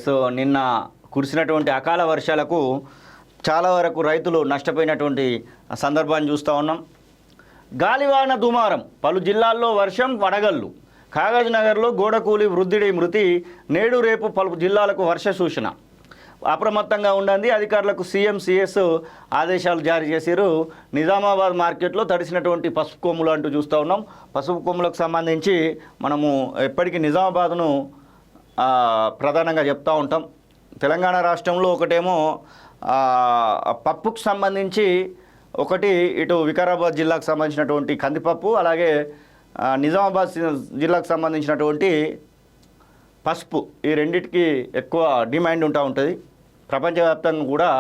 So నిన్న కురిసినటువంటి అకాల వర్షాలకు చాలా వరకు రైతులు నష్టపోయినటువంటి సందర్భాన్ని చూస్తూ ఉన్నాం. గాలివాన దుమారం, పలు జిల్లాల్లో వర్షం, వడగళ్ళు. కాగజ్ నగర్లో గోడకూలి వృద్ధుడి మృతి. నేడు రేపు పలు జిల్లాలకు వర్ష సూచన. అప్రమత్తంగా ఉండండి, అధికారులకు సీఎం సిఎస్ ఆదేశాలు జారీ చేశారు. నిజామాబాద్ మార్కెట్లో తడిసినటువంటి పసుపు కొమ్ములు అంటూ చూస్తూ ఉన్నాం. పసుపు కొమ్ములకు సంబంధించి మనము ఎప్పటికీ నిజామాబాద్ను ప్రధానంగా చెప్తూ ఉంటాం. తెలంగాణ రాష్ట్రంలో ఒకటేమో పప్పుకు సంబంధించి ఒకటి ఇటు వికారాబాద్ జిల్లాకు సంబంధించినటువంటి కందిపప్పు, అలాగే నిజామాబాద్ జిల్లాకు సంబంధించినటువంటి పసుపు, ఈ రెండింటికి ఎక్కువ డిమాండ్ ఉంటుంది. ప్రపంచవ్యాప్తంగా కూడా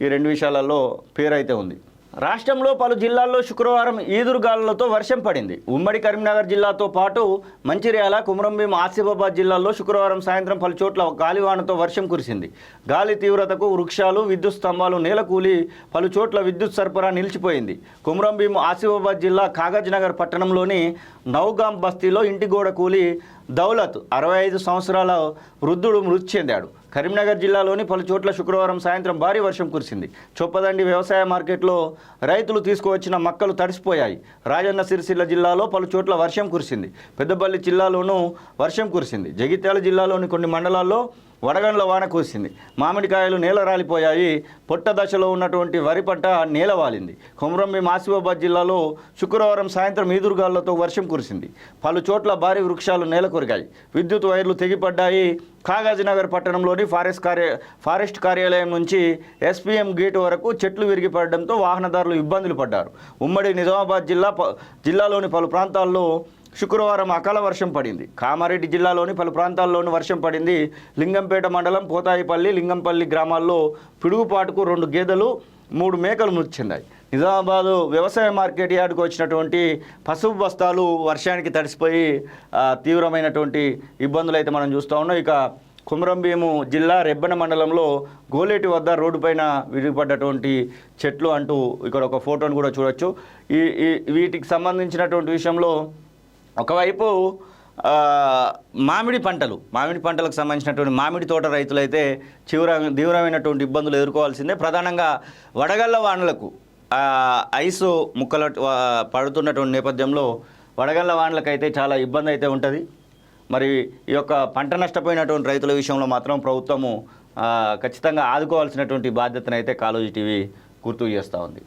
ఈ రెండు విషయాలలో పేరైతే ఉంది. రాష్ట్రంలో పలు జిల్లాల్లో శుక్రవారం ఈదురుగాలులతో వర్షం పడింది. ఉమ్మడి కరీంనగర్ జిల్లాతో పాటు మంచిర్యాల, కుమ్రంభీం, ఆసిఫాబాద్ జిల్లాల్లో శుక్రవారం సాయంత్రం పలు చోట్ల గాలివానతో వర్షం కురిసింది. గాలి తీవ్రతకు వృక్షాలు, విద్యుత్ స్తంభాలు నేలకూలి పలు చోట్ల విద్యుత్ సరఫరా నిలిచిపోయింది. కుమ్రంభీం, ఆసిఫాబాద్ జిల్లా కాగజ్ నగర్ పట్టణంలోని నౌగాం బస్తీలో ఇంటి గోడ కూలి దౌలత్ 65 సంవత్సరాల వృద్ధుడు మృతి చెందాడు. కరీంనగర్ జిల్లాలోని పలు చోట్ల శుక్రవారం సాయంత్రం భారీ వర్షం కురిసింది. చొప్పదండి వ్యవసాయ మార్కెట్లో రైతులు తీసుకువచ్చిన మక్కలు తడిసిపోయాయి. రాజన్న సిరిసిల్ల జిల్లాలో పలు చోట్ల వర్షం కురిసింది. పెద్దపల్లి జిల్లాలోనూ వర్షం కురిసింది. జగిత్యాల జిల్లాలోని కొన్ని మండలాల్లో వడగండ్ల వాన కురిసింది. మామిడికాయలు నేల రాలిపోయాయి. పొట్ట దశలో ఉన్నటువంటి వరి పంట నేలవాలింది. కొమరంభీం, ఆసిఫాబాద్ జిల్లాలో శుక్రవారం సాయంత్రం ఈదురుగాళ్లతో వర్షం కురిసింది. పలు చోట్ల భారీ వృక్షాలు నేల కొరిగాయి. విద్యుత్ వైర్లు తెగిపడ్డాయి. కాగజ్ నగర్ పట్టణంలోని ఫారెస్ట్ కార్యాలయం నుంచి ఎస్పీఎం గేటు వరకు చెట్లు విరిగిపడడంతో వాహనదారులు ఇబ్బందులు పడ్డారు. ఉమ్మడి నిజామాబాద్ జిల్లాలోని పలు ప్రాంతాల్లో శుక్రవారం అకాల వర్షం పడింది. కామారెడ్డి జిల్లాలోని పలు ప్రాంతాల్లోనూ వర్షం పడింది. లింగంపేట మండలం పోతాయిపల్లి, లింగంపల్లి గ్రామాల్లో పిడుగుపాటుకు 2 గేదెలు, 3 మేకలు మృతి చెందాయి. నిజామాబాద్ వ్యవసాయ మార్కెట్ యార్డుకు వచ్చినటువంటి పసుపు బస్తాలు వర్షానికి తడిసిపోయి తీవ్రమైనటువంటి ఇబ్బందులు అయితే మనం చూస్తూ ఉన్నాం. ఇక కుమ్రంభీం జిల్లా రెబ్బెన మండలంలో గోలేటి వద్ద రోడ్డుపైన విరిగిపడ్డటువంటి చెట్లు అంటూ ఇక్కడ ఒక ఫోటోను కూడా చూడొచ్చు. వీటికి సంబంధించినటువంటి విషయంలో ఒకవైపు మామిడి పంటలకు సంబంధించినటువంటి మామిడి తోట రైతులైతే తీవ్రమైనటువంటి ఇబ్బందులు ఎదుర్కోవాల్సిందే. ప్రధానంగా వడగళ్ల వానలకు ఐసు ముక్కలు పడుతున్నటువంటి నేపథ్యంలో వడగళ్ల వానలకైతే చాలా ఇబ్బంది అయితే ఉంటుంది. మరి ఈ యొక్క పంట నష్టపోయినటువంటి రైతుల విషయంలో మాత్రం ప్రభుత్వము ఖచ్చితంగా ఆదుకోవాల్సినటువంటి బాధ్యతనైతే కాళోజీ టీవీ గుర్తు చేస్తూ ఉంది.